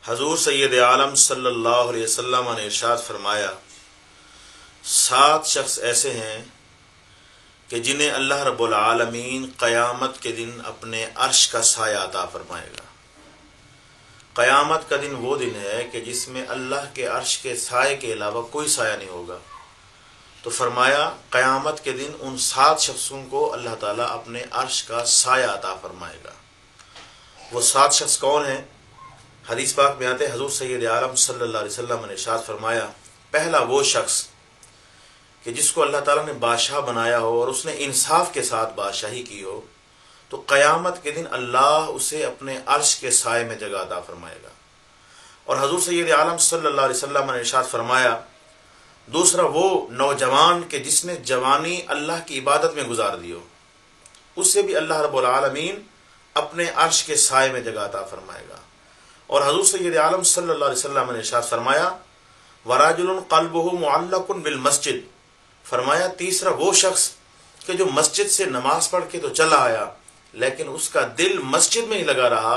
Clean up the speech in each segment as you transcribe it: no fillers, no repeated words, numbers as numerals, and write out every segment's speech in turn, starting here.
حضور سید عالم صلی اللہ علیہ وسلم نے ارشاد فرمایا، 7 شخص ایسے ہیں کہ جنہیں اللہ رب العالمین قیامت کے دن اپنے عرش کا سایہ عطا فرمائے گا۔ قیامت کا دن وہ دن ہے کہ جس میں اللہ کے عرش کے سائے کے علاوہ کوئی سایہ نہیں ہوگا۔ تو فرمایا قیامت کے دن ان 7 شخصوں کو اللہ تعالیٰ اپنے عرش کا سایہ عطا فرمائے گا۔ وہ 7 شخص کون ہیں؟ حدیث پاک میں آتے حضور سید عالم صلی اللہ علیہ وسلم نے ارشاد فرمایا، پہلا وہ شخص کہ جس کو اللہ تعالیٰ نے بادشاہ بنایا ہو اور اس نے انصاف کے ساتھ بادشاہی کی ہو، تو قیامت کے دن اللہ اسے اپنے عرش کے سائے میں جگہ عطا فرمائے گا۔ اور حضور سید عالم صلی اللہ علیہ وسلم نے ارشاد فرمایا، دوسرا وہ نوجوان کہ جس نے جوانی اللہ کی عبادت میں گزار دی ہو، اس سے بھی اللہ رب العالمین اپنے عرش کے سائے میں جگہ عطا فرمائے گا۔ اور حضور سید عالم صلی اللہ علیہ وسلم نے ارشاد فرمایا، وَرَجُلٌ قَلْبُهُ مُعَلَّقٌ بِالْمَسْجِدِ، فرمایا تیسرا وہ شخص کہ جو مسجد سے نماز پڑھ کے تو چلا آیا لیکن اس کا دل مسجد میں ہی لگا رہا،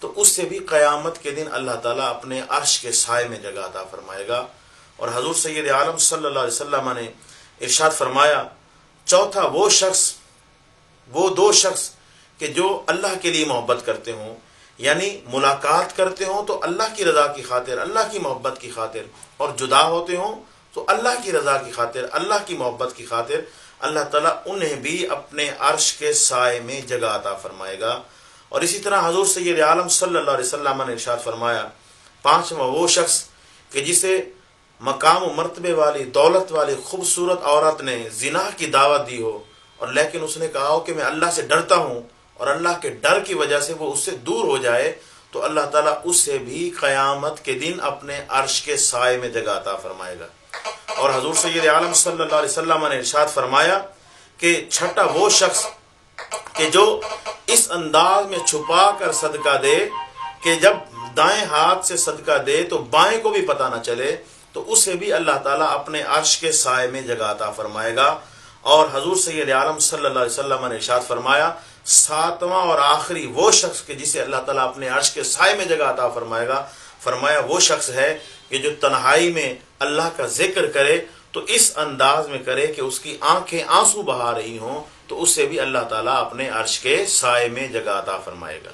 تو اس سے بھی قیامت کے دن اللہ تعالیٰ اپنے عرش کے سائے میں جگہ عطا فرمائے گا۔ اور حضور سید عالم صلی اللہ علیہ وسلم نے ارشاد فرمایا، چوتھا وہ 2 شخص کہ جو اللہ کے لیے محبت کرتے ہوں، یعنی ملاقات کرتے ہوں تو اللہ کی رضا کی خاطر، اللہ کی محبت کی خاطر، اور جدا ہوتے ہوں تو اللہ کی رضا کی خاطر، اللہ کی محبت کی خاطر، اللہ تعالیٰ انہیں بھی اپنے عرش کے سائے میں جگہ عطا فرمائے گا۔ اور اسی طرح حضور سید عالم صلی اللہ علیہ وسلم نے ارشاد فرمایا، 5واں وہ شخص کہ جسے مقام و مرتبے والی، دولت والی خوبصورت عورت نے زنا کی دعوت دی ہو، اور لیکن اس نے کہا ہو کہ میں اللہ سے ڈرتا ہوں، اور اللہ کے ڈر کی وجہ سے وہ اس سے دور ہو جائے، تو اللہ تعالیٰ اس سے بھی قیامت کے دن اپنے عرش کے سائے میں جگہ عطا فرمائے گا۔ اور حضور سید عالم صلی اللہ علیہ وسلم نے ارشاد فرمایا کہ 6واں وہ شخص کہ جو اس انداز میں چھپا کر صدقہ دے کہ جب دائیں ہاتھ سے صدقہ دے تو بائیں کو بھی پتہ نہ چلے، تو اسے بھی اللہ تعالیٰ اپنے عرش کے سائے میں جگہ عطا فرمائے گا۔ اور حضور سید عالم صلی اللہ علیہ وسلم نے ارشاد فرمایا، 7واں اور آخری وہ شخص کہ جسے اللہ تعالیٰ اپنے عرش کے سائے میں جگہ عطا فرمائے گا، فرمایا وہ شخص ہے کہ جو تنہائی میں اللہ کا ذکر کرے تو اس انداز میں کرے کہ اس کی آنکھیں آنسو بہا رہی ہوں، تو اس سے بھی اللہ تعالیٰ اپنے عرش کے سائے میں جگہ عطا فرمائے گا۔